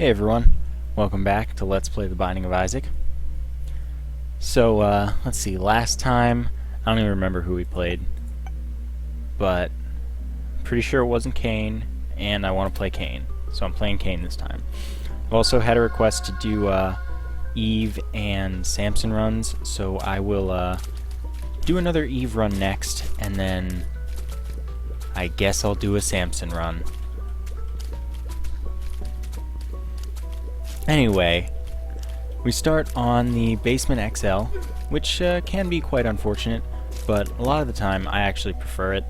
Hey everyone, welcome back to Let's Play The Binding of Isaac. So, let's see, last time, I don't even remember who we played, but pretty sure it wasn't CAIN, and I want to play CAIN, so I'm playing CAIN this time. I've also had a request to do Eve and Samson runs, so I will do another Eve run next, and then I guess I'll do a Samson run. Anyway, we start on the Basement XL, which can be quite unfortunate, but a lot of the time I actually prefer it,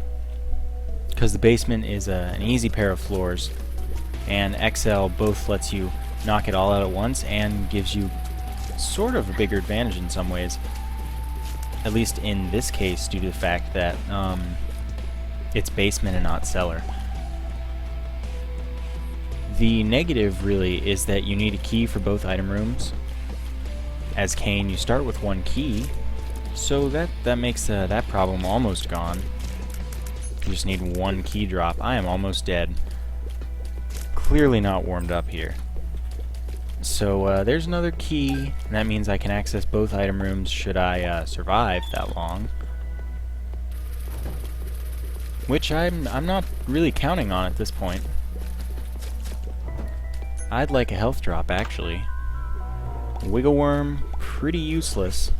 because the basement is an easy pair of floors, and XL both lets you knock it all out at once and gives you sort of a bigger advantage in some ways, at least in this case due to the fact that it's basement and not cellar. The negative really is that you need a key for both item rooms. As CAIN, you start with one key, so that makes that problem almost gone. You just need one key drop. I am almost dead. Clearly not warmed up here. So there's another key, and that means I can access both item rooms should I survive that long. Which I'm not really counting on at this point. I'd like a health drop, actually. Wiggle Worm, pretty useless.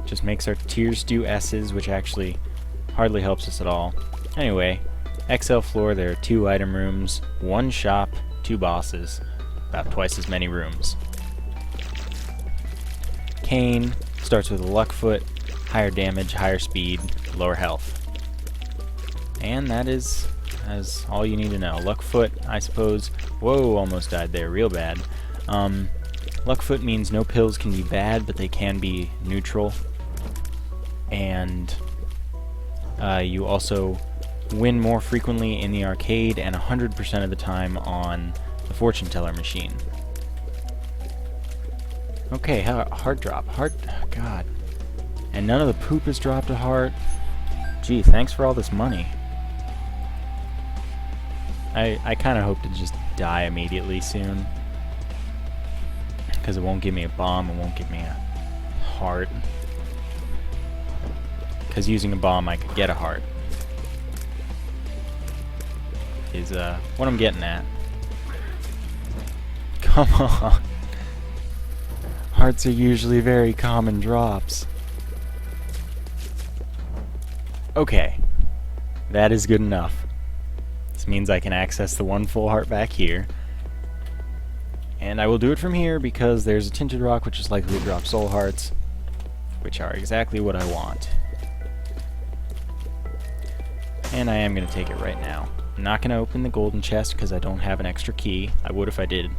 Just makes our tiers do S's, which actually hardly helps us at all. Anyway, XL floor, there are 2 item rooms, 1 shop, 2 bosses. About twice as many rooms. CAIN starts with a luck foot, higher damage, higher speed, lower health. And that is all you need to know. Luck foot, I suppose. Whoa, almost died there, real bad. Luck foot means no pills can be bad, but they can be neutral. And you also win more frequently in the arcade and 100% of the time on the fortune teller machine. Okay, heart drop. God. And none of the poop has dropped a heart. Gee, thanks for all this money. I kind of hope to just die immediately soon, because it won't give me a bomb, it won't give me a heart. Because using a bomb I could get a heart. Is what I'm getting at. Come on. Hearts are usually very common drops. Okay. That is good enough. This means I can access the 1 full heart back here. And I will do it from here because there's a tinted rock which is likely to drop soul hearts, which are exactly what I want. And I am going to take it right now. I'm not going to open the golden chest because I don't have an extra key. I would if I did.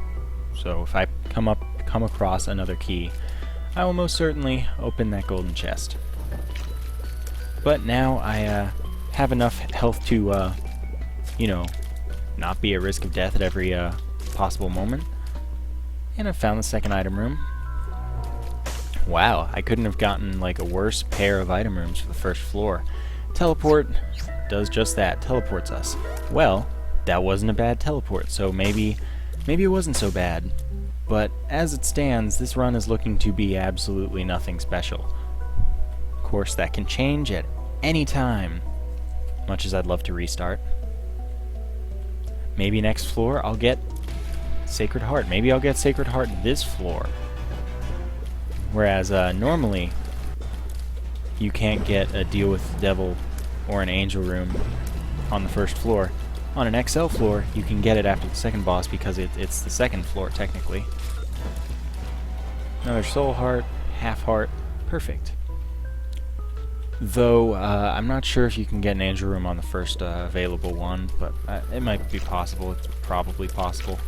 So if I come across another key, I will most certainly open that golden chest. But now I have enough health to you know, not be at risk of death at every possible moment. And I've found the second item room. Wow, I couldn't have gotten like a worse pair of item rooms for the first floor. Teleport does just that, teleports us. Well, that wasn't a bad teleport, so maybe it wasn't so bad. But as it stands, this run is looking to be absolutely nothing special. Of course, that can change at any time, much as I'd love to restart. Maybe next floor I'll get Sacred Heart. Maybe I'll get Sacred Heart this floor. Whereas normally you can't get a deal with the devil or an angel room on the first floor. On an XL floor you can get it after the second boss because it's the second floor technically. Another soul heart, half heart, perfect. Though, I'm not sure if you can get an angel room on the first available one, but it might be possible. It's probably possible.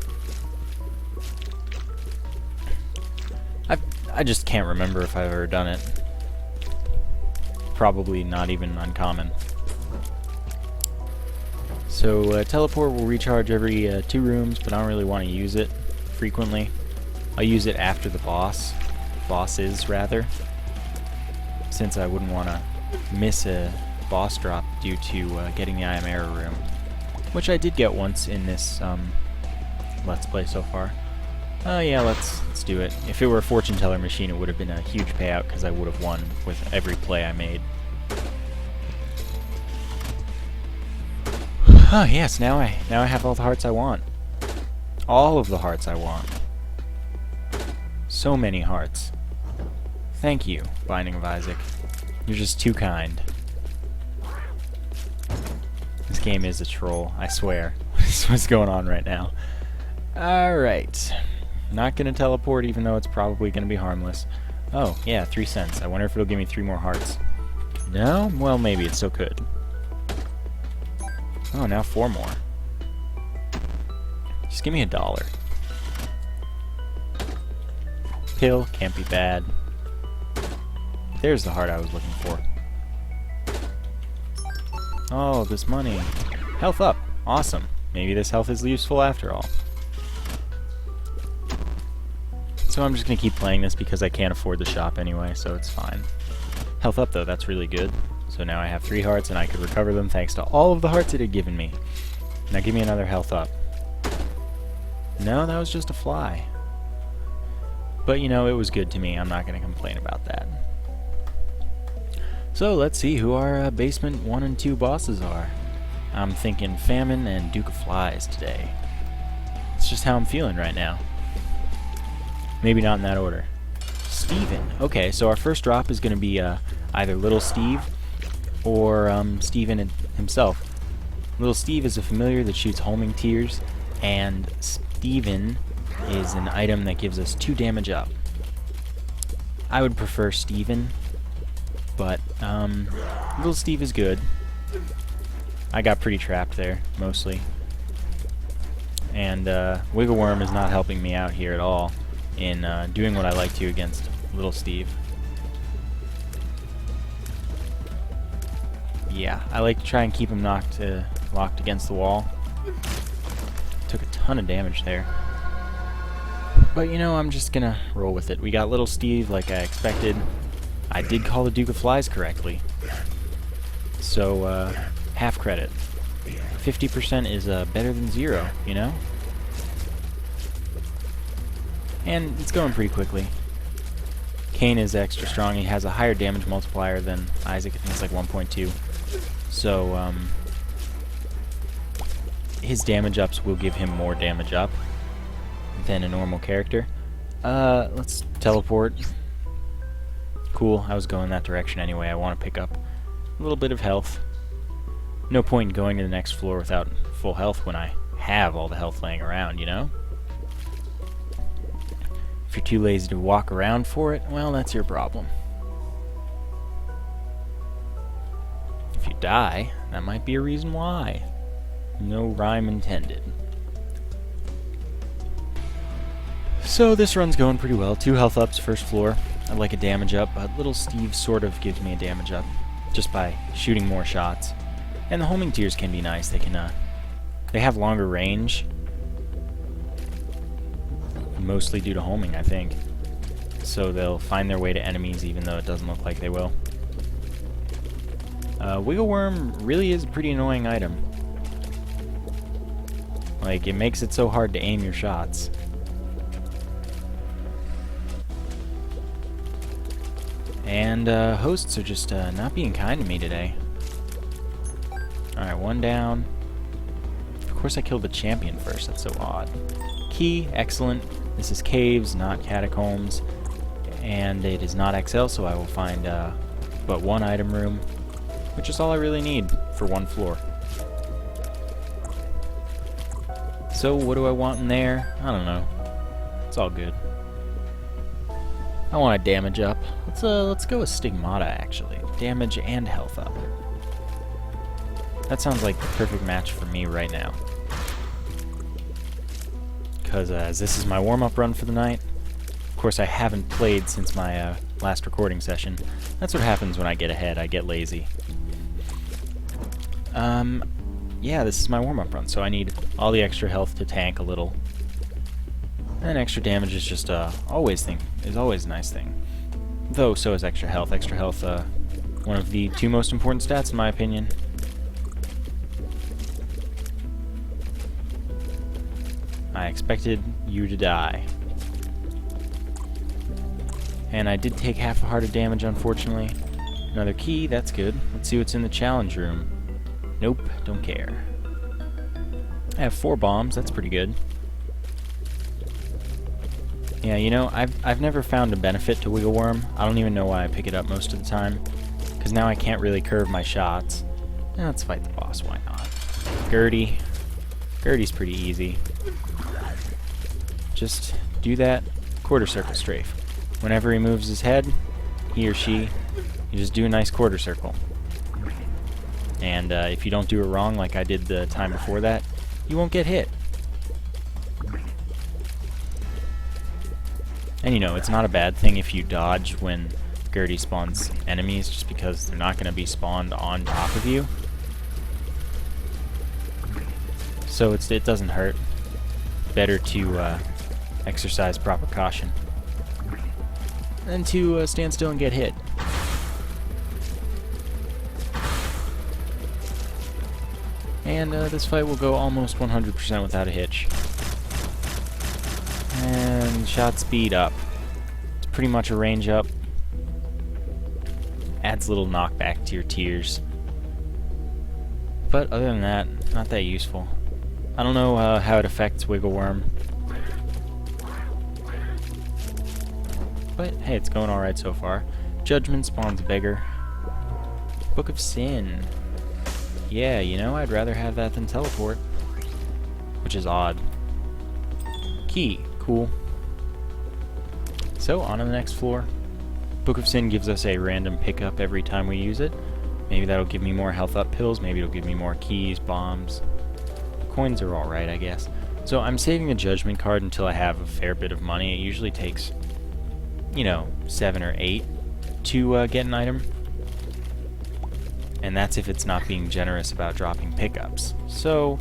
I just can't remember if I've ever done it. Probably not even uncommon. So, teleport will recharge every 2 rooms, but I don't really want to use it frequently. I'll use it after the bosses rather, since I wouldn't want to miss a boss drop due to getting the I Am Error room, which I did get once in this Let's Play so far. Yeah, let's do it. If it were a fortune teller machine, it would have been a huge payout because I would have won with every play I made. Oh yes, now I have all the hearts I want. All of the hearts I want. So many hearts. Thank you, Binding of Isaac. You're just too kind. This game is a troll, I swear. This is what's going on right now. Alright. Not gonna teleport even though it's probably gonna be harmless. Oh, yeah, 3 cents. I wonder if it'll give me 3 more hearts. No? Well, maybe it still could. Oh, now 4 more. Just give me $1. Pill, can't be bad. There's the heart I was looking for. Oh, this money. Health up. Awesome. Maybe this health is useful after all. So I'm just going to keep playing this because I can't afford the shop anyway, so it's fine. Health up though, that's really good. So now I have 3 hearts and I could recover them thanks to all of the hearts it had given me. Now give me another health up. No, that was just a fly. But you know, it was good to me. I'm not going to complain about that. So let's see who our basement 1 and 2 bosses are. I'm thinking Famine and Duke of Flies today. It's just how I'm feeling right now. Maybe not in that order. Steven. Okay, so our first drop is going to be either Little Steve or Steven himself. Little Steve is a familiar that shoots homing tears, and Steven is an item that gives us 2 damage up. I would prefer Steven, but Little Steve is good. I got pretty trapped there, mostly. And Wiggle Worm is not helping me out here at all in doing what I like to against Little Steve. Yeah, I like to try and keep him locked against the wall. Took a ton of damage there. But you know, I'm just gonna roll with it. We got Little Steve like I expected. I did call the Duke of Flies correctly. So, half credit. 50% is better than 0, you know? And it's going pretty quickly. CAIN is extra strong. He has a higher damage multiplier than Isaac. I think it's like 1.2. So, his damage ups will give him more damage up than a normal character. Let's teleport. Cool, I was going that direction anyway. I want to pick up a little bit of health. No point in going to the next floor without full health when I have all the health laying around, you know? If you're too lazy to walk around for it, well, that's your problem. If you die, that might be a reason why. No rhyme intended. So this run's going pretty well. 2 health ups, first floor. I'd like a damage up, but Little Steve sort of gives me a damage up just by shooting more shots. And the homing tears can be nice. They can, they have longer range. Mostly due to homing, I think. So they'll find their way to enemies even though it doesn't look like they will. Wiggle Worm really is a pretty annoying item. Like, it makes it so hard to aim your shots. And hosts are just not being kind to me today. Alright, 1 down. Of course I killed the champion first, that's so odd. Key, excellent. This is caves, not catacombs. And it is not XL, so I will find but 1 item room, which is all I really need for 1 floor. So what do I want in there? I don't know. It's all good. I want a damage up. Let's go with Stigmata actually. Damage and health up. That sounds like the perfect match for me right now. Because as this is my warm-up run for the night, of course I haven't played since my last recording session. That's what happens when I get ahead. I get lazy. Yeah, this is my warm-up run, so I need all the extra health to tank a little. And extra damage is just always a nice thing. Though so is extra health. Extra health, one of the 2 most important stats in my opinion. I expected you to die. And I did take half a heart of damage, unfortunately. Another key, that's good. Let's see what's in the challenge room. Nope, don't care. I have 4 bombs, that's pretty good. Yeah, you know, I've never found a benefit to Wiggle Worm. I don't even know why I pick it up most of the time. Because now I can't really curve my shots. Let's fight the boss, why not? Gertie. Gertie's pretty easy. Just do that quarter circle strafe. Whenever he moves his head, he or she, you just do a nice quarter circle. And if you don't do it wrong like I did the time before that, you won't get hit. And you know, it's not a bad thing if you dodge when Gertie spawns enemies, just because they're not going to be spawned on top of you. So it doesn't hurt. Better to exercise proper caution than to stand still and get hit. And this fight will go almost 100% without a hitch. And shot speed up. It's pretty much a range up. Adds a little knockback to your tears. But other than that, not that useful. I don't know how it affects Wiggle Worm. But hey, it's going alright so far. Judgment spawns a beggar. Book of Sin. Yeah, you know, I'd rather have that than teleport. Which is odd. Key. Cool. So, on to the next floor. Book of Sin gives us a random pickup every time we use it. Maybe that'll give me more health up pills. Maybe it'll give me more keys, bombs. Coins are alright, I guess. So, I'm saving the Judgment card until I have a fair bit of money. It usually takes, you know, 7 or 8 to get an item. And that's if it's not being generous about dropping pickups. So,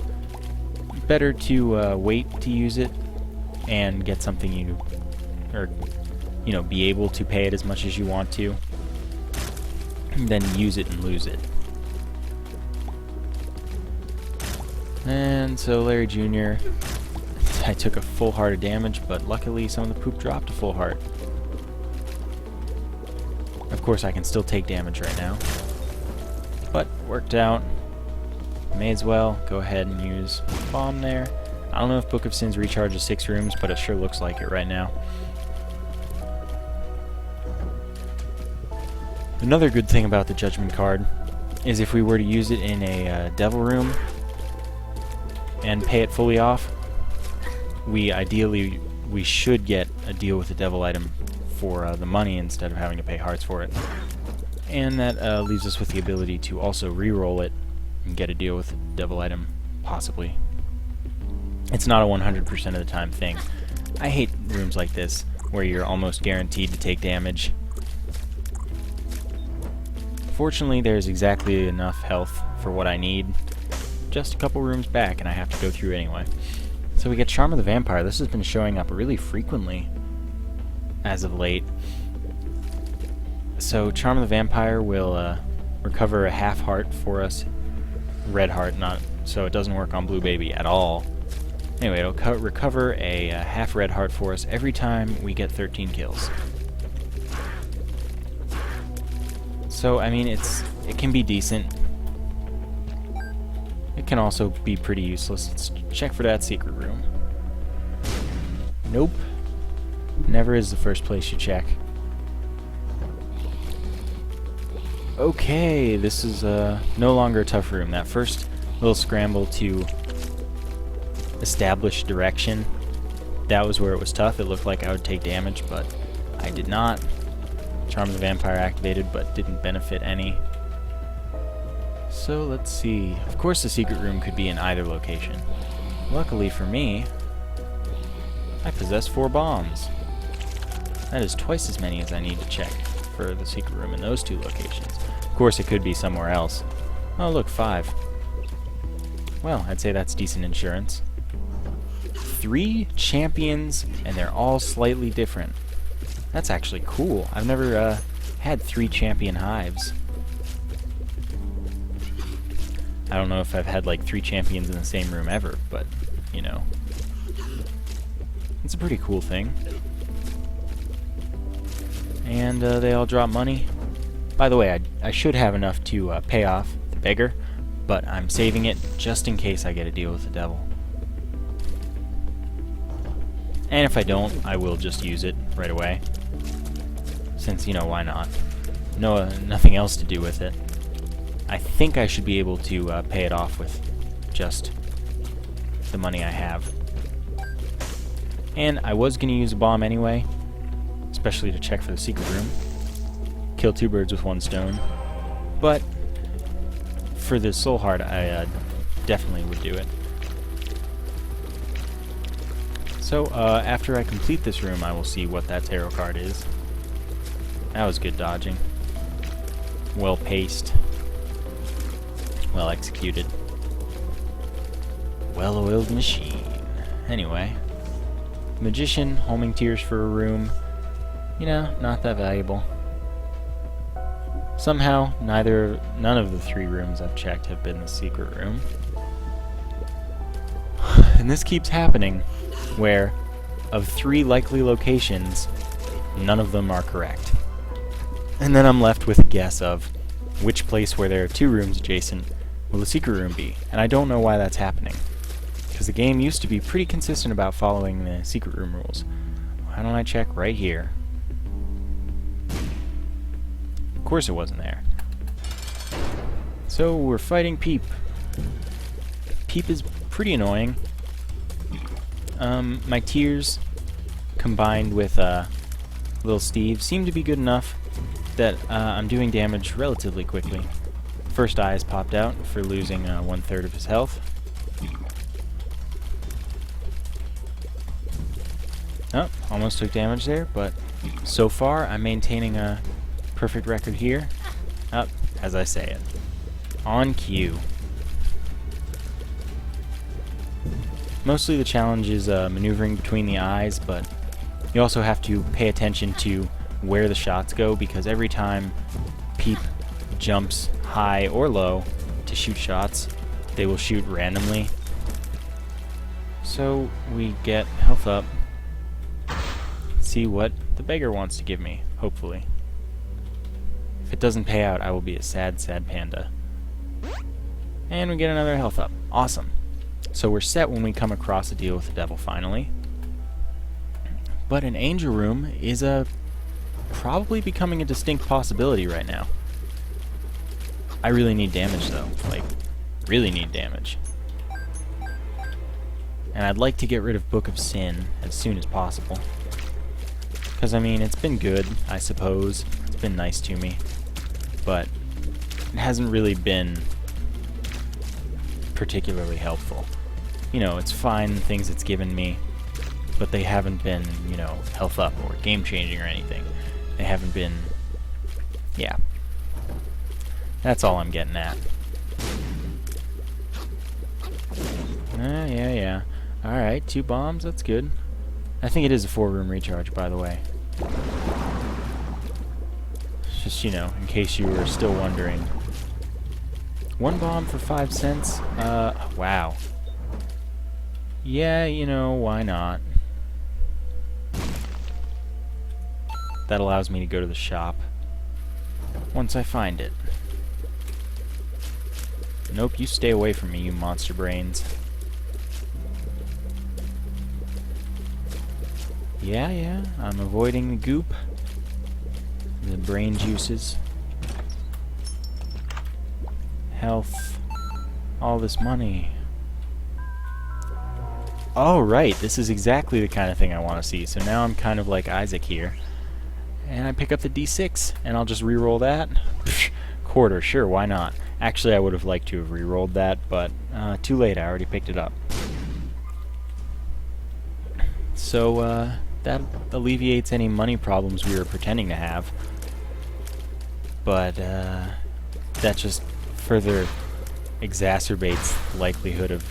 better to wait to use it and get something you know, be able to pay it as much as you want to, than use it and lose it. And so Larry Jr., I took a full heart of damage, but luckily some of the poop dropped a full heart. Of course, I can still take damage right now. But worked out. May as well go ahead and use bomb there. I don't know if Book of Sins recharges 6 rooms, but it sure looks like it right now. Another good thing about the Judgment card is if we were to use it in a devil room and pay it fully off, we should get a deal with the devil item for the money instead of having to pay hearts for it. And that leaves us with the ability to also re-roll it and get a deal with the devil item, possibly. It's not a 100% of the time thing. I hate rooms like this, where you're almost guaranteed to take damage. Fortunately, there's exactly enough health for what I need. Just a couple rooms back, and I have to go through anyway. So we get Charm of the Vampire. This has been showing up really frequently as of late. So Charm of the Vampire will recover a half heart for us. Red heart, not so it doesn't work on Blue Baby at all. Anyway, it'll recover a half red heart for us every time we get 13 kills. So I mean, it can be decent. It can also be pretty useless. Let's check for that secret room. Nope. Never is the first place you check. Okay, this is no longer a tough room. That first little scramble to establish direction, that was where it was tough. It looked like I would take damage, but I did not. Charm of the Vampire activated, but didn't benefit any. So let's see. Of course the secret room could be in either location. Luckily for me, I possess 4 bombs. That is twice as many as I need to check for the secret room in those 2 locations. Of course, it could be somewhere else. Oh, look, 5. Well, I'd say that's decent insurance. 3 champions, and they're all slightly different. That's actually cool. I've never had 3 champion hives. I don't know if I've had like 3 champions in the same room ever, but, you know, It's a pretty cool thing. And they all drop money. By the way, I should have enough to pay off the beggar, but I'm saving it just in case I get a deal with the devil. And if I don't, I will just use it right away. Since, you know, why not? No, nothing else to do with it. I think I should be able to pay it off with just the money I have. And I was going to use a bomb anyway, especially to check for the secret room. Kill 2 birds with 1 stone. But for the soul heart, I definitely would do it. So after I complete this room, I will see what that tarot card is. That was good dodging. Well paced. Well executed. Well-oiled machine. Anyway. Magician, homing tears for a room. You know, not that valuable. Somehow, none of the 3 rooms I've checked have been the secret room. And this keeps happening, where of 3 likely locations, none of them are correct. And then I'm left with a guess of which place where there are 2 rooms adjacent will the secret room be. And I don't know why that's happening. Because the game used to be pretty consistent about following the secret room rules. Why don't I check right here? Of course it wasn't there. So we're fighting Peep. Peep is pretty annoying. My tears combined with Little Steve seem to be good enough that I'm doing damage relatively quickly. First eye has popped out for losing 1/3 of his health. Oh, almost took damage there, but so far I'm maintaining a perfect record here. Up, as I say it. On cue. Mostly the challenge is maneuvering between the eyes, but you also have to pay attention to where the shots go, because every time Peep jumps high or low to shoot shots, they will shoot randomly. So we get health up. See what the beggar wants to give me, hopefully. If it doesn't pay out, I will be a sad, sad panda. And we get another health up. Awesome. So we're set when we come across a deal with the devil finally. But an angel room is probably becoming a distinct possibility right now. I really need damage though. Like, really need damage. And I'd like to get rid of Book of Sin as soon as possible. Because, I mean, it's been good, I suppose. It's been nice to me. But it hasn't really been particularly helpful. You know, it's fine, the things it's given me, but they haven't been, you know, health up or game changing or anything. They haven't been, yeah. That's all I'm getting at. Yeah. Alright, 2 bombs, that's good. I think it is a 4-room recharge, by the way. Just, you know, in case you were still wondering. 1 bomb for 5 cents? Wow. Yeah, you know, why not? That allows me to go to the shop once I find it. Nope, you stay away from me, you monster brains. Yeah, I'm avoiding the goop. The brain juices. Health. All this money. Oh, right, this is exactly the kind of thing I want to see. So now I'm kind of like Isaac here. And I pick up the D6, and I'll just re-roll that. Psh, quarter, sure, why not? Actually, I would have liked to have re-rolled that, but too late, I already picked it up. So, that alleviates any money problems we were pretending to have. But, that just further exacerbates the likelihood of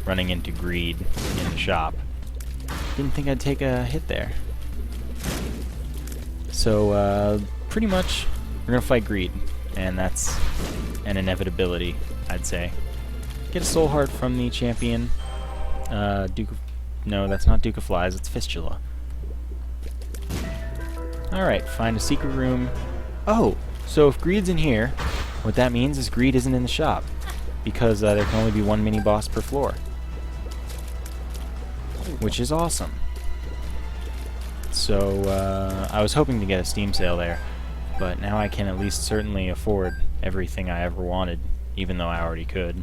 running into greed in the shop. Didn't think I'd take a hit there. So, pretty much, we're gonna fight greed, and that's an inevitability, I'd say. Get a soul heart from the champion, Duke of No, that's not Duke of Flies, it's Fistula. Alright, find a secret room. Oh! So if Greed's in here, what that means is Greed isn't in the shop. Because there can only be one mini-boss per floor. Which is awesome. So, I was hoping to get a Steam sale there. But now I can at least certainly afford everything I ever wanted, even though I already could.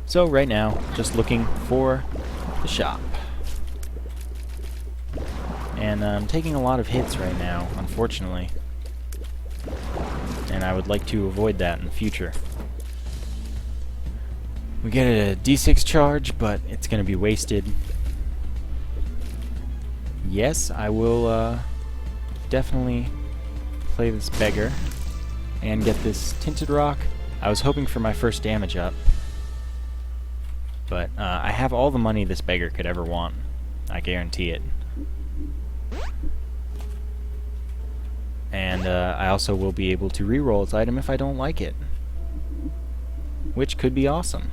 So right now, just looking for the shop. And I'm taking a lot of hits right now, unfortunately. And I would like to avoid that in the future. We get a D6 charge, but it's going to be wasted. Yes, I will definitely play this beggar and get this Tinted Rock. I was hoping for my first damage up. But I have all the money this beggar could ever want. I guarantee it. And I also will be able to reroll its item if I don't like it. Which could be awesome.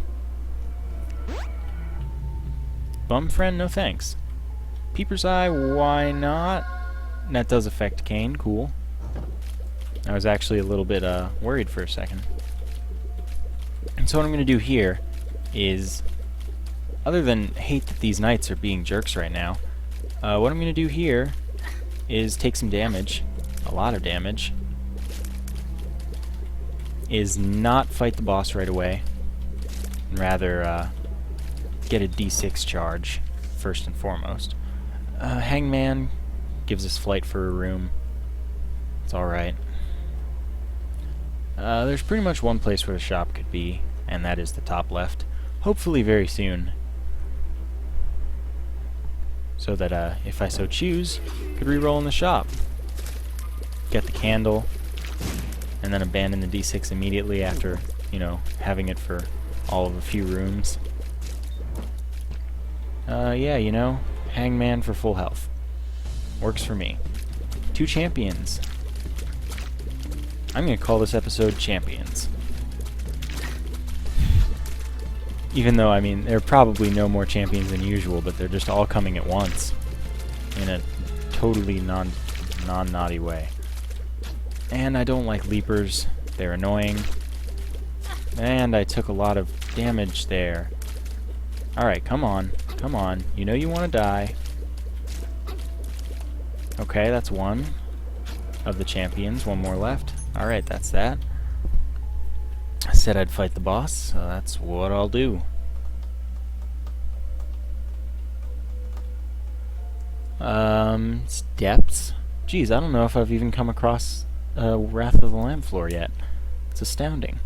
Bum friend, no thanks. Peeper's Eye, why not? That does affect CAIN, cool. I was actually a little bit worried for a second. And so what I'm going to do here is, other than hate that these knights are being jerks right now, what I'm going to do here is take some damage, a lot of damage, is not fight the boss right away, and rather get a D6 charge first and foremost. Hangman gives us flight for a room. It's alright. There's pretty much one place where the shop could be, and that is the top left. Hopefully very soon. So that if I so choose, could reroll in the shop. Get the candle, and then abandon the D6 immediately after, you know, having it for all of a few rooms. Yeah, you know, Hangman for full health. Works for me. 2 champions. I'm gonna call this episode Champions. Even though, I mean, there are probably no more champions than usual, but they're just all coming at once. In a totally non-naughty way. And I don't like leapers. They're annoying. And I took a lot of damage there. Alright, come on. Come on. You know you want to die. Okay, that's one of the champions. One more left. Alright, that's that. I said I'd fight the boss, so that's what I'll do. Depths. Geez, I don't know if I've even come across Wrath of the Lamb floor yet. It's astounding.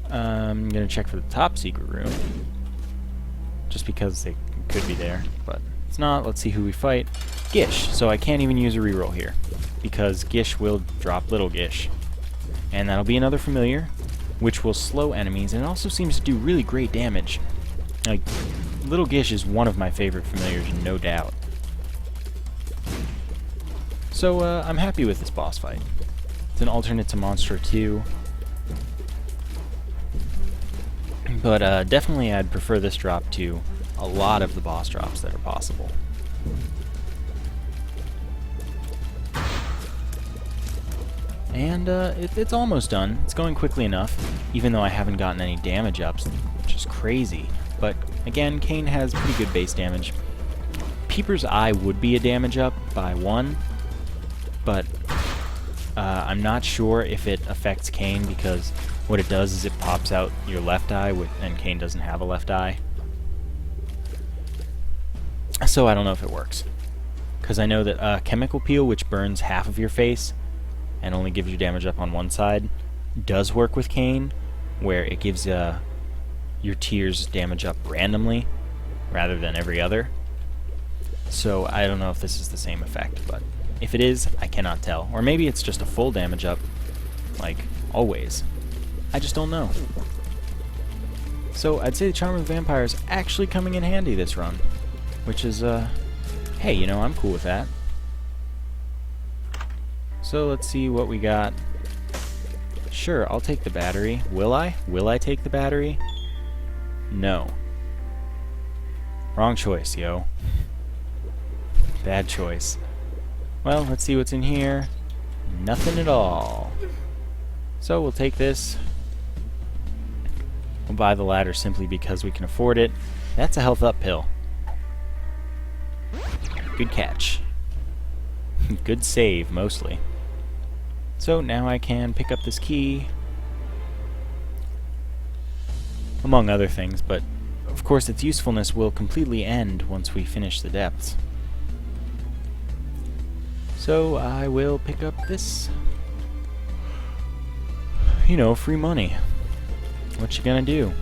I'm gonna check for the top secret room, just because they could be there, but it's not. Let's see who we fight. Gish. So I can't even use a reroll here, because Gish will drop Little Gish. And that'll be another familiar, which will slow enemies, and it also seems to do really great damage. Like, Little Gish is one of my favorite familiars, no doubt. So, I'm happy with this boss fight. It's an alternate to Monster 2. But, definitely I'd prefer this drop to a lot of the boss drops that are possible. And it's almost done. It's going quickly enough, even though I haven't gotten any damage ups, which is crazy. But again, CAIN has pretty good base damage. Peeper's Eye would be a damage up by 1, but I'm not sure if it affects CAIN, because what it does is it pops out your left eye, and CAIN doesn't have a left eye. So I don't know if it works. Because I know that Chemical Peel, which burns half of your face, and only gives you damage up on one side, does work with CAIN, where it gives your tears damage up randomly, rather than every other. So I don't know if this is the same effect, but if it is, I cannot tell. Or maybe it's just a full damage up, like always. I just don't know. So I'd say the Charm of the Vampire is actually coming in handy this run, which is, hey, you know, I'm cool with that. So let's see what we got. Sure, I'll take the battery. Will I? Will I take the battery? No. Wrong choice, yo. Bad choice. Well, let's see what's in here. Nothing at all. So we'll take this. We'll buy the ladder simply because we can afford it. That's a health up pill. Good catch. Good save, mostly. So now I can pick up this key. Among other things, but of course its usefulness will completely end once we finish the depths. So I will pick up this. You know, free money. What you gonna do?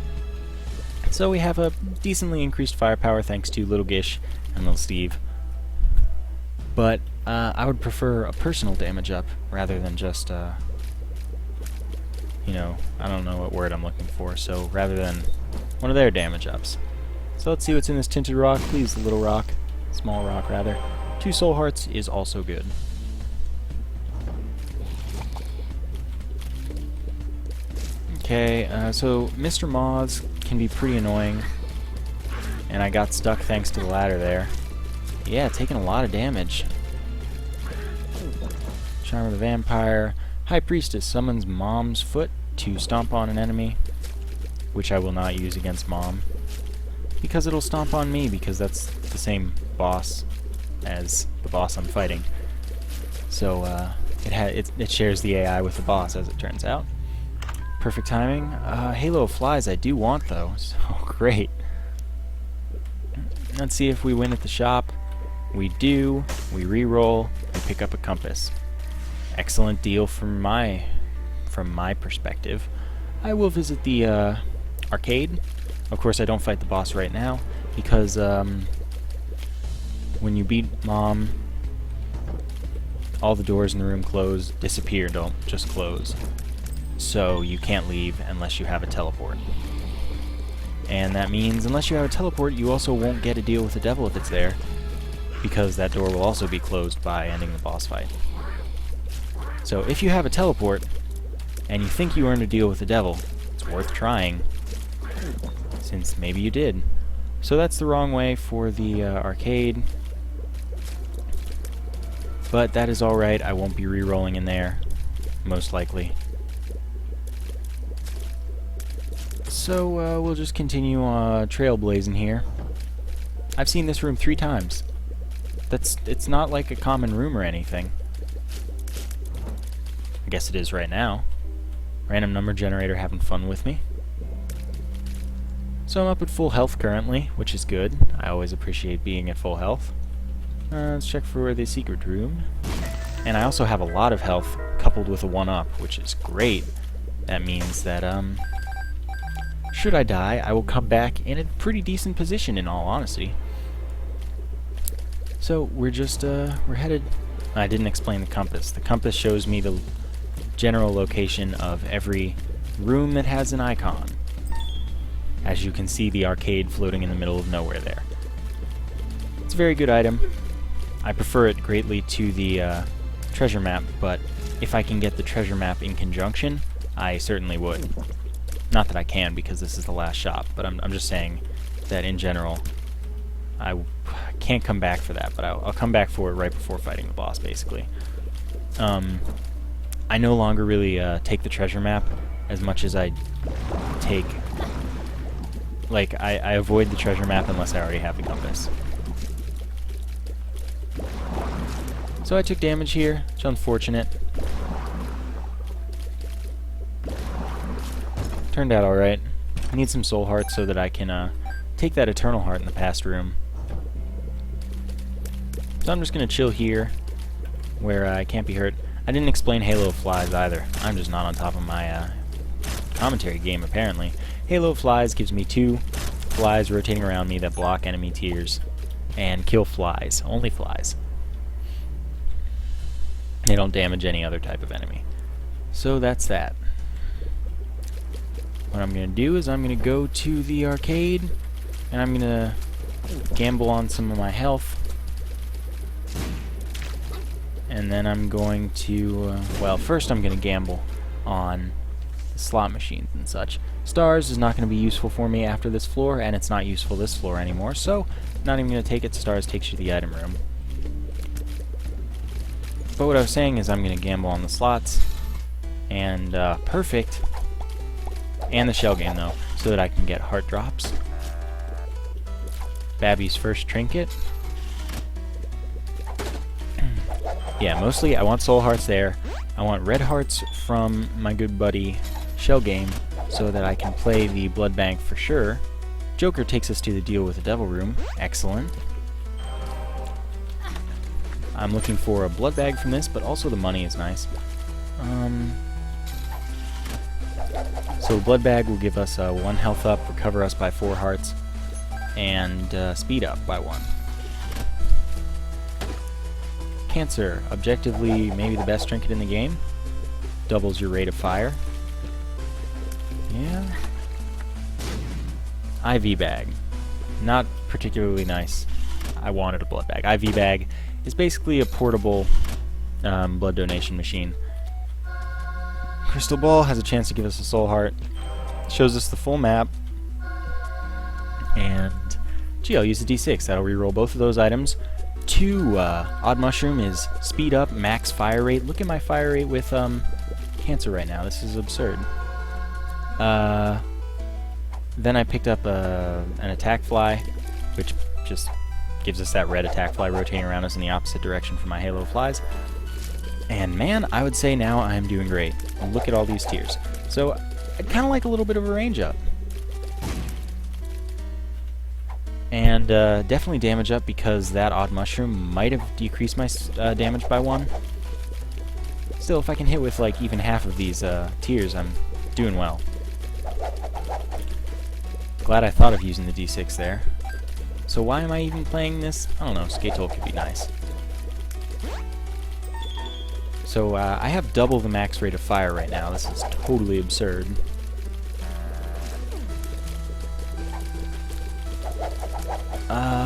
So we have a decently increased firepower thanks to Little Gish and Little Steve. But I would prefer a personal damage up rather than just, you know, I don't know what word I'm looking for, so rather than one of their damage ups. So let's see what's in this tinted rock. Please, little rock. Small rock, rather. 2 soul hearts is also good. Okay, so Mr. Moths can be pretty annoying. And I got stuck thanks to the ladder there. Yeah, taking a lot of damage. Charm of the Vampire. High Priestess summons Mom's Foot to stomp on an enemy, which I will not use against Mom, because it'll stomp on me, because that's the same boss as the boss I'm fighting. So it shares the AI with the boss, as it turns out. Perfect timing. Halo of Flies I do want, though, so great. Let's see if we win at the shop. We do. We re-roll. We pick up a compass. Excellent deal from my perspective. I will visit the arcade. Of course, I don't fight the boss right now because when you beat Mom, all the doors in the room disappear, don't just close. So you can't leave unless you have a teleport. And that means unless you have a teleport, you also won't get a deal with the devil if it's there, because that door will also be closed by ending the boss fight. So if you have a teleport, and you think you earned a deal with the devil, it's worth trying, since maybe you did. So that's the wrong way for the arcade, but that is alright. I won't be re-rolling in there, most likely. So we'll just continue trailblazing here. I've seen this room 3 times. It's not like a common room or anything. I guess it is right now. Random number generator having fun with me. So I'm up at full health currently, which is good. I always appreciate being at full health. Let's check for the secret room. And I also have a lot of health coupled with a 1-up, which is great. That means that, should I die, I will come back in a pretty decent position, in all honesty. So we're just, we're headed... I didn't explain the compass. The compass shows me the general location of every room that has an icon. As you can see, the arcade floating in the middle of nowhere there. It's a very good item. I prefer it greatly to the treasure map, but if I can get the treasure map in conjunction, I certainly would. Not that I can, because this is the last shop, but I'm just saying that in general, I can't come back for that, but I'll come back for it right before fighting the boss, basically. I no longer really take the treasure map as much as I take... Like, I avoid the treasure map unless I already have the compass. So I took damage here. It's unfortunate. Turned out alright. I need some soul hearts so that I can take that eternal heart in the past room. So I'm just going to chill here, where I can't be hurt. I didn't explain Halo of Flies either. I'm just not on top of my commentary game, apparently. Halo of Flies gives me 2 flies rotating around me that block enemy tiers and kill flies. Only flies. They don't damage any other type of enemy. So that's that. What I'm going to do is I'm going to go to the arcade, and I'm going to gamble on some of my health. And then I'm going to, well, first I'm going to gamble on the slot machines and such. Stars is not going to be useful for me after this floor, and it's not useful this floor anymore, so not even going to take it. Stars takes you to the item room. But what I was saying is I'm going to gamble on the slots, and perfect, and the shell game though, so that I can get heart drops. Babby's first trinket. Yeah, mostly I want soul hearts there. I want red hearts from my good buddy Shell Game so that I can play the blood bank for sure. Joker takes us to the deal with the devil room. Excellent. I'm looking for a blood bag from this, but also the money is nice. So blood bag will give us 1 health up, recover us by 4 hearts, and speed up by 1. Cancer, objectively maybe the best trinket in the game. Doubles your rate of fire. Yeah. IV bag. Not particularly nice. I wanted a blood bag. IV bag is basically a portable blood donation machine. Crystal ball has a chance to give us a soul heart. Shows us the full map. And gee, I'll use a D6. That'll reroll both of those items. 2 odd mushroom is speed up, max fire rate. Look at my fire rate with cancer right now. This is absurd. Then I picked up an attack fly, which just gives us that red attack fly rotating around us in the opposite direction from my halo flies. And man, I would say now I'm doing great. Look at all these tiers. So I'd kind of like a little bit of a range up. And definitely damage up because that odd mushroom might have decreased my damage by 1. Still, if I can hit with like even half of these tiers, I'm doing well. Glad I thought of using the D6 there. So why am I even playing this? I don't know, Skatole could be nice. So I have double the max rate of fire right now. This is totally absurd.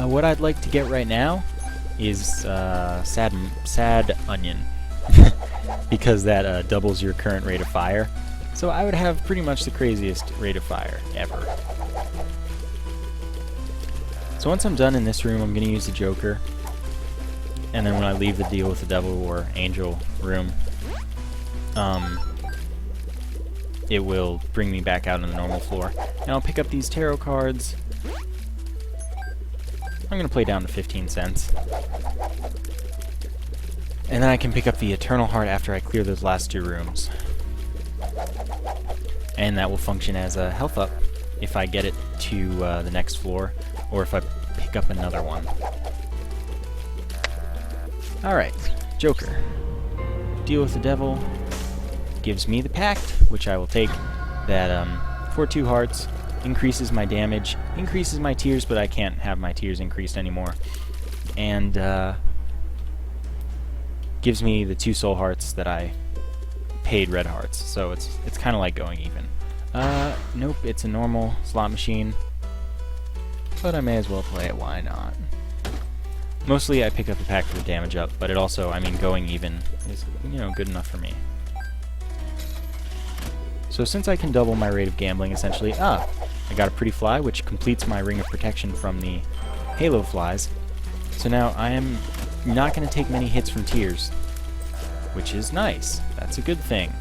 What I'd like to get right now is sad onion, because that doubles your current rate of fire. So I would have pretty much the craziest rate of fire ever. So once I'm done in this room, I'm going to use the Joker. And then when I leave the deal with the devil or angel room, it will bring me back out on the normal floor. And I'll pick up these tarot cards. I'm going to play down to 15 cents. And then I can pick up the Eternal Heart after I clear those last 2 rooms. And that will function as a health up if I get it to the next floor, or if I pick up another one. Alright, Joker. Deal with the devil. Gives me the Pact, which I will take. That, for 2 hearts, increases my damage, increases my tiers, but I can't have my tiers increased anymore. And, gives me the 2 soul hearts that I paid red hearts, so it's kind of like going even. Nope, it's a normal slot machine, but I may as well play it, why not? Mostly I pick up the pack for the damage up, but it also, I mean, going even is, you know, good enough for me. So since I can double my rate of gambling, essentially, I got a pretty fly, which completes my ring of protection from the halo flies. So now I am not going to take many hits from tiers, which is nice. That's a good thing.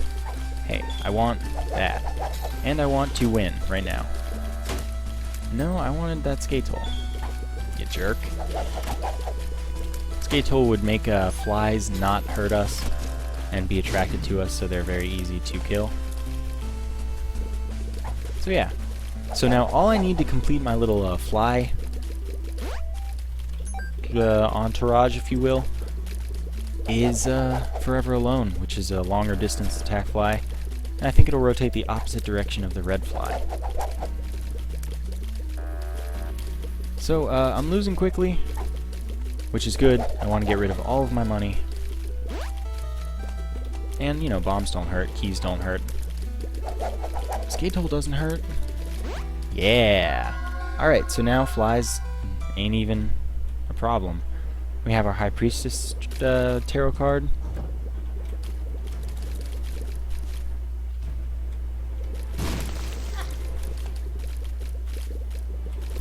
Hey, I want that. And I want to win right now. No, I wanted that Skatole. You jerk. Skatole would make flies not hurt us and be attracted to us, so they're very easy to kill. So yeah. So now all I need to complete my little fly entourage, if you will, is Forever Alone, which is a longer distance attack fly. And I think it'll rotate the opposite direction of the red fly. So I'm losing quickly, which is good. I want to get rid of all of my money. And, you know, bombs don't hurt, keys don't hurt. Skatole doesn't hurt. Yeah! Alright, so now flies ain't even a problem. We have our High Priestess tarot card.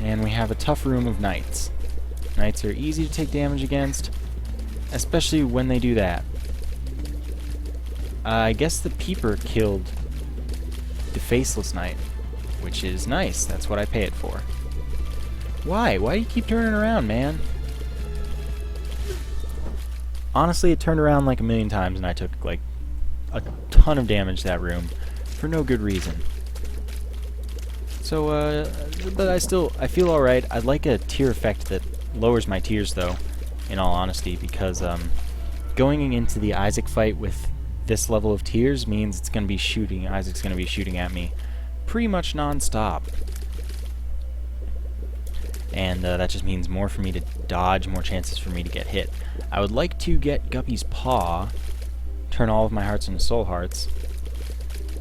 And we have a tough room of knights. Knights are easy to take damage against, especially when they do that. I guess the PEEPER killed the faceless knight, which is nice. That's what I pay it for. Why? Why do you keep turning around, man? Honestly, it turned around like a million times and I took like a ton of damage that room for no good reason. So, but I feel alright. I'd like a tier effect that lowers my tiers though, in all honesty, because going into the Isaac fight with this level of tiers means it's going to be shooting, Isaac's going to be shooting at me pretty much non-stop. And that just means more for me to dodge, more chances for me to get hit. I would like to get Guppy's Paw, turn all of my hearts into soul hearts,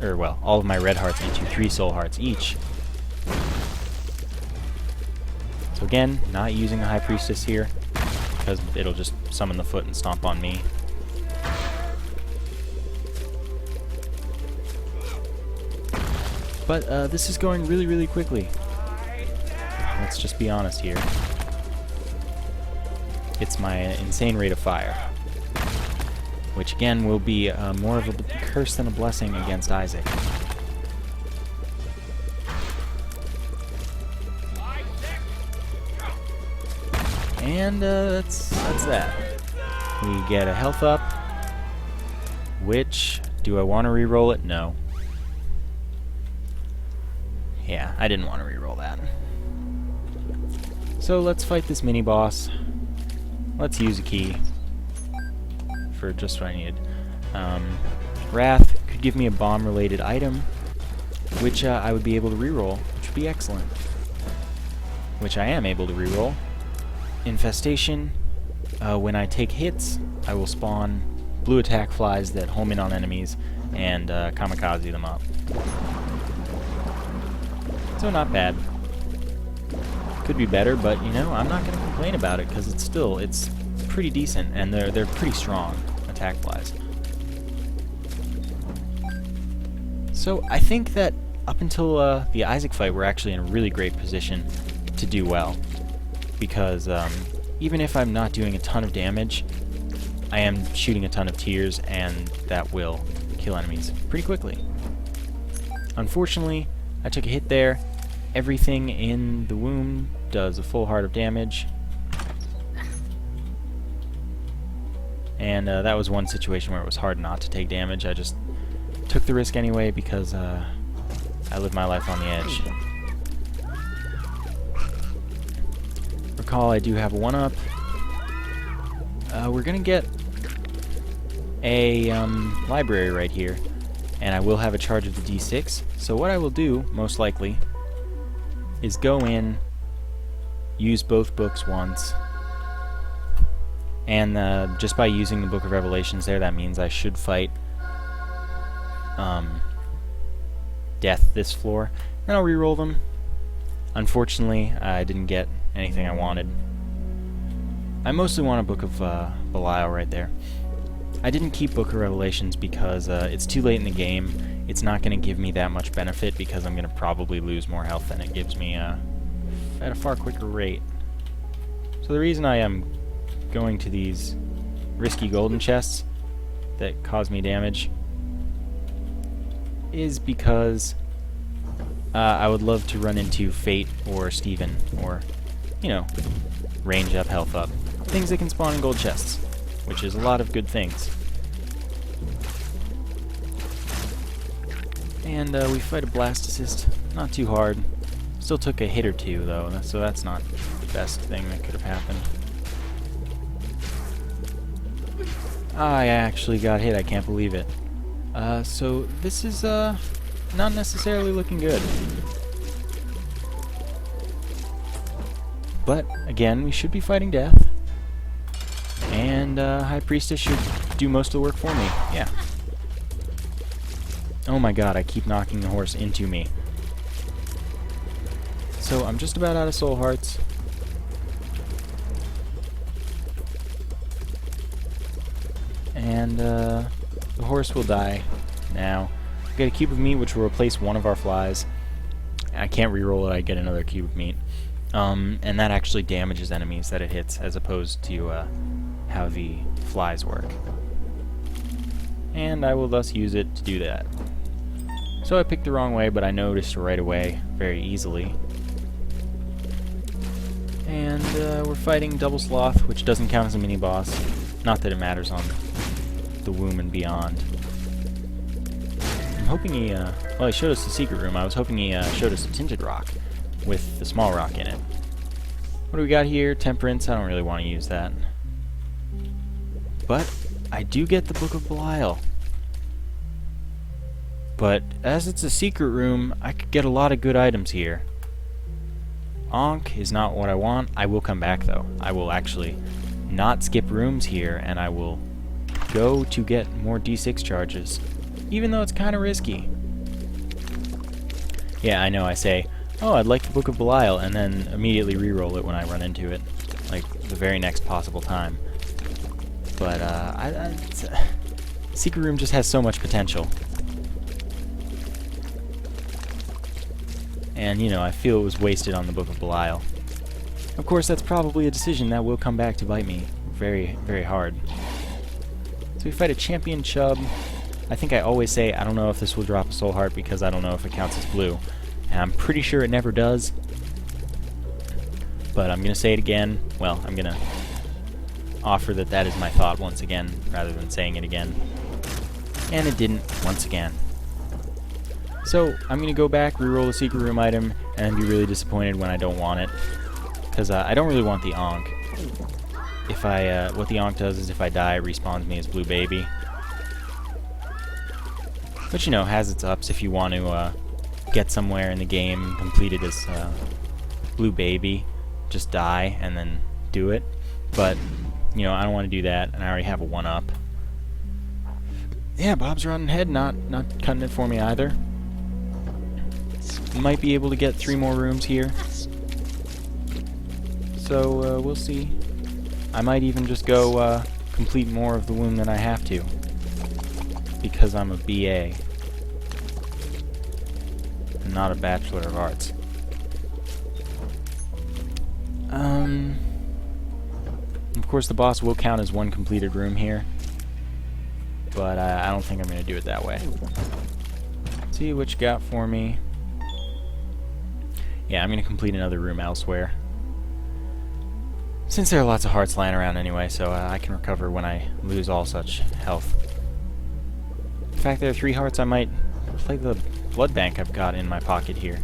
or well, all of my red hearts into 3 soul hearts each. So again, not using the High Priestess here, because it'll just summon the foot and stomp on me. But this is going really, really quickly. Let's just be honest here. It's my insane rate of fire, which again will be more of a curse than a blessing against Isaac. And that's that. We get a health up, which, do I want to re-roll it? No. Yeah, I didn't want to re-roll that. So let's fight this mini-boss. Let's use a key for just what I needed. Wrath could give me a bomb-related item, which I would be able to re-roll, which would be excellent. Which I am able to re-roll. Infestation, when I take hits, I will spawn blue attack flies that home in on enemies and kamikaze them up. So not bad. Could be better, but you know, I'm not going to complain about it because it's pretty decent, and they're pretty strong attack flies. So I think that up until the Isaac fight, we're actually in a really great position to do well, because even if I'm not doing a ton of damage, I am shooting a ton of tears, and that will kill enemies pretty quickly. Unfortunately, I took a hit there. Everything in the womb does a full heart of damage. And that was one situation where it was hard not to take damage. I just took the risk anyway because I live my life on the edge. Recall I do have a 1-up. We're going to get a library right here. And I will have a charge of the D6. So what I will do, most likely, is go in, use both books once, and just by using the Book of Revelations there, that means I should fight Death this floor, and I'll reroll them. Unfortunately, I didn't get anything I wanted. I mostly want a Book of Belial right there. I didn't keep Book of Revelations because it's too late in the game. It's not going to give me that much benefit because I'm going to probably lose more health than it gives me at a far quicker rate. So the reason I am going to these risky golden chests that cause me damage is because I would love to run into Fate or Steven or, you know, range up, health up. Things that can spawn in gold chests, which is a lot of good things. And we fight a Blastocyst, not too hard. Still took a hit or two though, so that's not the best thing that could have happened. I actually got hit, I can't believe it. So this is not necessarily looking good. But again, we should be fighting death. And High Priestess should do most of the work for me, yeah. Oh my god, I keep knocking the horse into me. So I'm just about out of soul hearts. And the horse will die now. I get a cube of meat which will replace one of our flies. I can't reroll it, I get another cube of meat. And that actually damages enemies that it hits, as opposed to how the flies work. And I will thus use it to do that. So I picked the wrong way, but I noticed right away very easily. And we're fighting Double Sloth, which doesn't count as a mini-boss. Not that it matters on the womb and beyond. I'm hoping he, well, he showed us the secret room. I was hoping he showed us a tinted rock with the small rock in it. What do we got here? Temperance. I don't really want to use that. But I do get the Book of Belial. But as it's a secret room, I could get a lot of good items here. Ankh is not what I want. I will come back though. I will actually not skip rooms here, and I will go to get more D6 charges, even though it's kind of risky. Yeah, I know, I say, oh, I'd like the Book of Belial, and then immediately re-roll it when I run into it, like the very next possible time. But secret room just has so much potential. And, you know, I feel it was wasted on the Book of Belial. Of course, that's probably a decision that will come back to bite me very, very hard. So we fight a champion chub. I think I always say I don't know if this will drop a soul heart because I don't know if it counts as blue. And I'm pretty sure it never does. But I'm going to say it again. Well, I'm going to offer that that is my thought once again, rather than saying it again. And it didn't once again. So I'm going to go back, reroll the secret room item, and be really disappointed when I don't want it. Because I don't really want the Ankh. If I, what the Ankh does is if I die, it respawns me as Blue Baby. Which, you know, has its ups if you want to get somewhere in the game and complete it as Blue Baby. Just die and then do it. But, you know, I don't want to do that, and I already have a 1-up. Yeah, Bob's running ahead, not cutting it for me either. Might be able to get 3 more rooms here. So, we'll see. I might even just go complete more of the womb than I have to. Because I'm a BA. And not a Bachelor of Arts. Of course, the boss will count as 1 completed room here. But I don't think I'm going to do it that way. Let's see what you got for me. Yeah, I'm going to complete another room elsewhere. Since there are lots of hearts lying around anyway, so I can recover when I lose all such health. In fact, there are 3 hearts. I might play the blood bank I've got in my pocket here.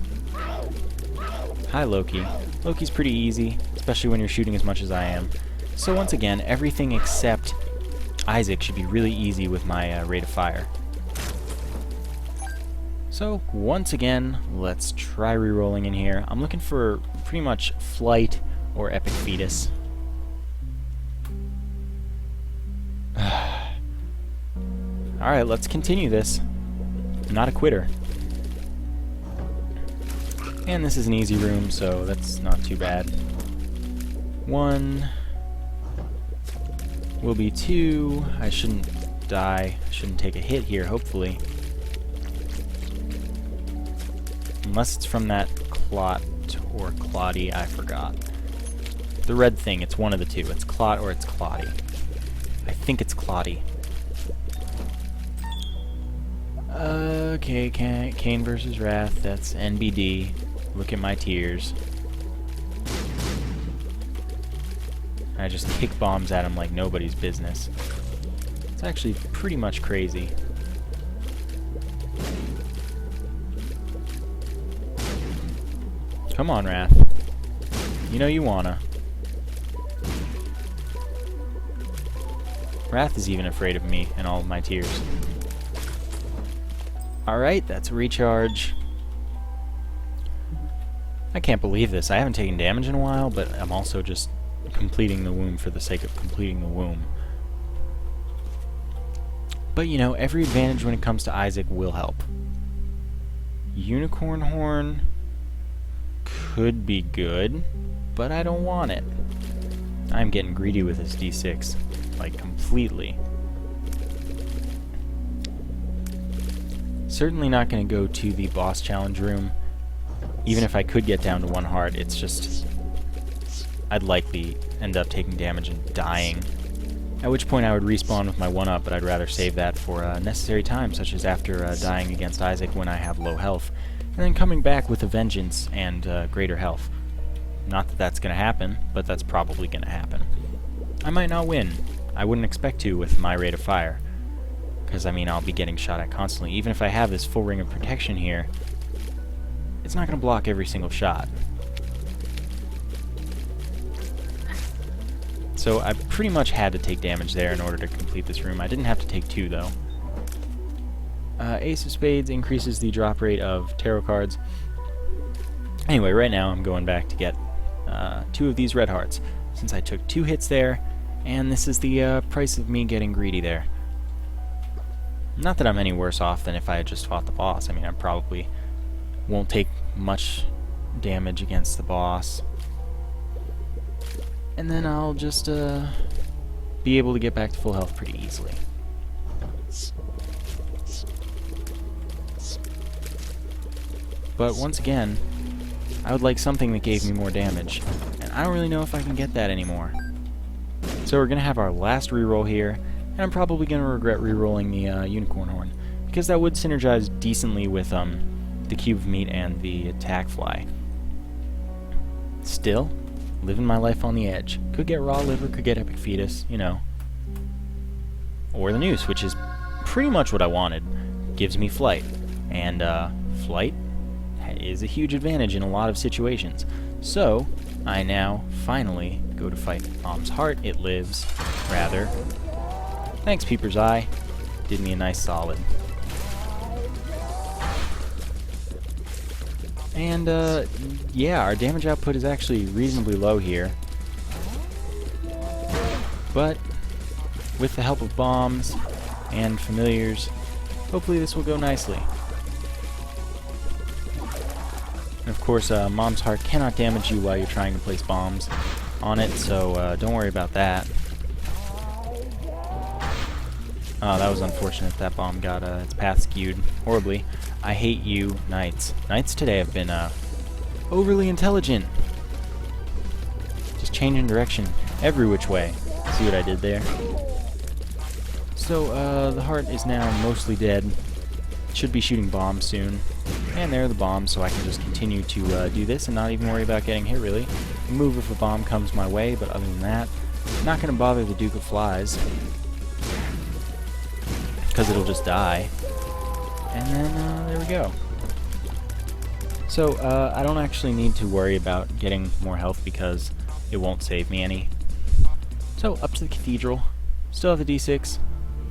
Hi, Loki. Loki's pretty easy, especially when you're shooting as much as I am. So once again, everything except Isaac should be really easy with my rate of fire. So, once again, let's try re-rolling in here. I'm looking for pretty much Flight or Epic Fetus. Alright, let's continue this. I'm not a quitter. And this is an easy room, so that's not too bad. 1 will be 2. I shouldn't die. I shouldn't take a hit here, hopefully. Unless it's from that Clot or Clotty, I forgot. The red thing, it's one of the two. It's Clot or it's Clotty. I think it's Clotty. Okay, CAIN versus Wrath, that's NBD. Look at my tears. I just kick bombs at him like nobody's business. It's actually pretty much crazy. Come on, Wrath. You know you wanna. Wrath is even afraid of me and all of my tears. Alright, that's a recharge. I can't believe this. I haven't taken damage in a while, but I'm also just completing the womb for the sake of completing the womb. But, you know, every advantage when it comes to Isaac will help. Unicorn Horn could be good, but I don't want it. I'm getting greedy with this D6, like completely. Certainly not going to go to the boss challenge room. Even if I could get down to 1 heart, it's just I'd likely end up taking damage and dying. At which point I would respawn with my 1-up, but I'd rather save that for necessary times, such as after dying against Isaac when I have low health, and then coming back with a vengeance and greater health. Not that that's going to happen, but that's probably going to happen. I might not win. I wouldn't expect to with my rate of fire, because I mean I'll be getting shot at constantly. Even if I have this full ring of protection here, it's not going to block every single shot. So I pretty much had to take damage there in order to complete this room. I didn't have to take 2 though. Ace of Spades increases the drop rate of tarot cards. Anyway, right now I'm going back to get 2 of these red hearts, since I took 2 hits there, and this is the price of me getting greedy there. Not that I'm any worse off than if I had just fought the boss. I mean, I probably won't take much damage against the boss. And then I'll just be able to get back to full health pretty easily. But once again, I would like something that gave me more damage, and I don't really know if I can get that anymore. So we're going to have our last reroll here, and I'm probably going to regret rerolling the unicorn horn, because that would synergize decently with the cube of meat and the attack fly. Still, living my life on the edge. Could get raw liver, could get epic fetus, you know. Or the noose, which is pretty much what I wanted. Gives me flight. And flight is a huge advantage in a lot of situations. So, I now finally go to fight Mom's heart. It lives, rather. Thanks, Peeper's eye. Did me a nice solid. And, yeah, our damage output is actually reasonably low here. But, with the help of bombs and familiars, hopefully this will go nicely. And of course, Mom's Heart cannot damage you while you're trying to place bombs on it, so don't worry about that. Oh, that was unfortunate. That bomb got its path skewed horribly. I hate you, knights. Knights today have been overly intelligent. Just changing direction every which way. See what I did there? So, the heart is now mostly dead. Should be shooting bombs soon. And there are the bombs, so I can just continue to do this and not even worry about getting hit, really. Move if a bomb comes my way, but other than that, not going to bother the Duke of Flies, because it'll just die. And then, there we go. So, I don't actually need to worry about getting more health because it won't save me any. So, up to the cathedral. Still have the D6,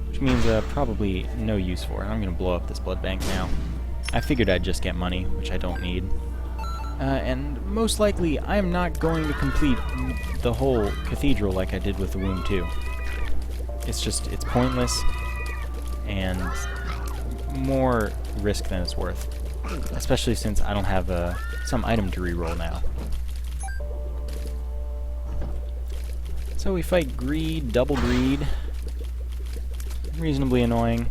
which means probably no use for it. I'm going to blow up this blood bank now. I figured I'd just get money, which I don't need. And most likely, I am not going to complete the whole cathedral like I did with the Womb 2. It's just, it's pointless, and more risk than it's worth. Especially since I don't have some item to reroll now. So we fight Greed, Double Greed. Reasonably annoying,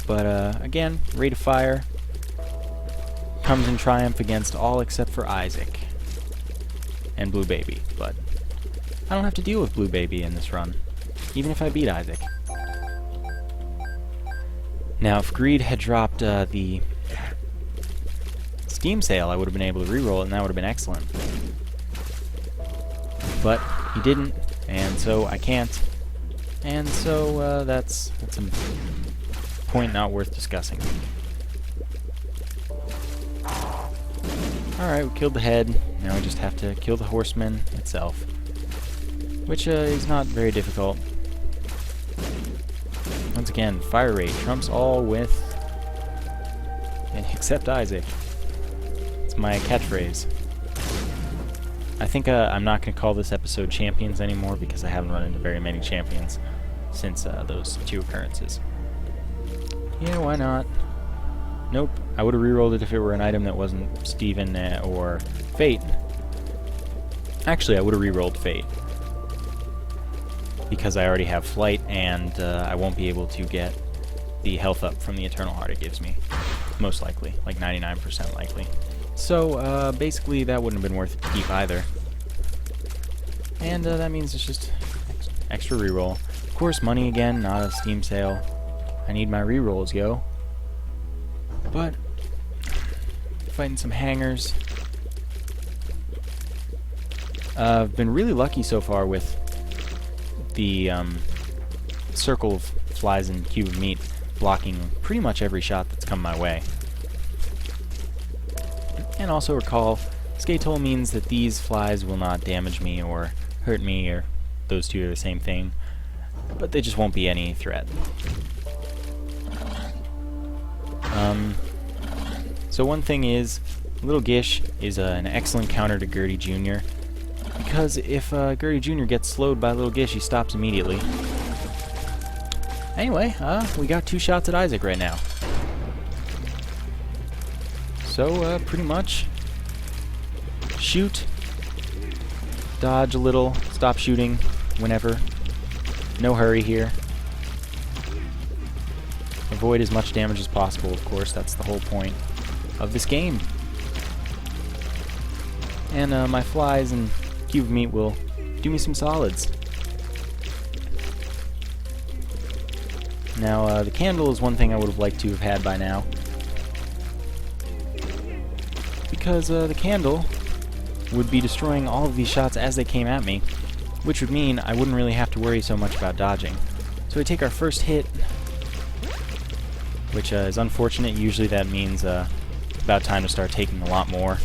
but again, rate of fire comes in triumph against all except for Isaac and Blue Baby, but I don't have to deal with Blue Baby in this run, even if I beat Isaac. Now, if Greed had dropped the Steam Sale, I would have been able to reroll it, and that would have been excellent. But he didn't, and so I can't. And so that's a point not worth discussing. Alright, we killed the head. Now we just have to kill the horseman itself, which is not very difficult. Once again, fire rate trumps all with, except Isaac. It's my catchphrase. I think I'm not going to call this episode Champions anymore because I haven't run into very many champions since those 2 occurrences. Yeah, why not? Nope, I would have rerolled it if it were an item that wasn't Steven or Fate. Actually, I would have rerolled Fate, because I already have Flight, and I won't be able to get the health up from the Eternal Heart it gives me. Most likely, like 99% likely. So, basically, that wouldn't have been worth it to keep either. And that means it's just extra reroll. Of course, money again, not a Steam sale. I need my rerolls, yo. But, fighting some hangers. I've been really lucky so far with the circle of flies and cube of meat blocking pretty much every shot that's come my way. And also recall, Skatole means that these flies will not damage me or hurt me, or those two are the same thing, but they just won't be any threat. So one thing is, Little Gish is an excellent counter to Gertie Jr., because if Gertie Jr. gets slowed by Little Gish, he stops immediately. Anyway, we got 2 shots at Isaac right now. So, pretty much, shoot, dodge a little, stop shooting whenever, no hurry here. Avoid as much damage as possible, of course, that's the whole point of this game. And my flies and cube of meat will do me some solids. Now, the candle is one thing I would have liked to have had by now, because the candle would be destroying all of these shots as they came at me, which would mean I wouldn't really have to worry so much about dodging. So we take our first hit, which is unfortunate. Usually that means it's about time to start taking a lot more.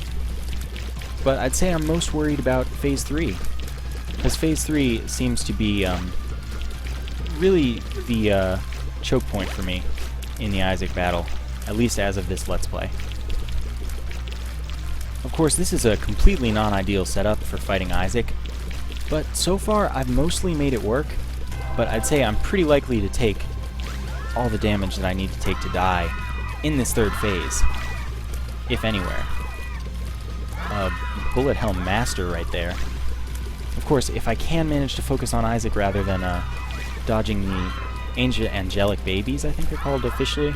But I'd say I'm most worried about Phase 3, because Phase 3 seems to be really the choke point for me in the Isaac battle, at least as of this Let's Play. Of course, this is a completely non-ideal setup for fighting Isaac, but so far I've mostly made it work, but I'd say I'm pretty likely to take all the damage that I need to take to die in this 3rd phase, if anywhere. Bullet Helm Master right there. Of course, if I can manage to focus on Isaac rather than dodging the angelic babies, I think they're called officially,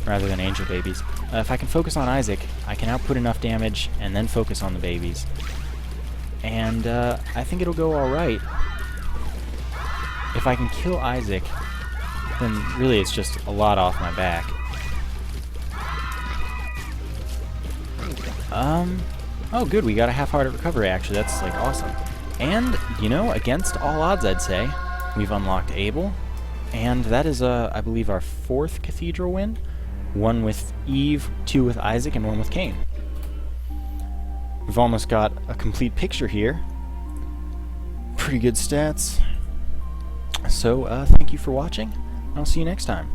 rather than angel babies. If I can focus on Isaac, I can output enough damage and then focus on the babies. And I think it'll go alright. If I can kill Isaac, then really it's just a lot off my back. Oh good, we got a half-hearted recovery actually, that's like awesome. And, you know, against all odds I'd say, we've unlocked Abel, and that is, I believe, our 4th Cathedral win. 1 with Eve, 2 with Isaac, and 1 with Cain. We've almost got a complete picture here. Pretty good stats. So, thank you for watching. I'll see you next time.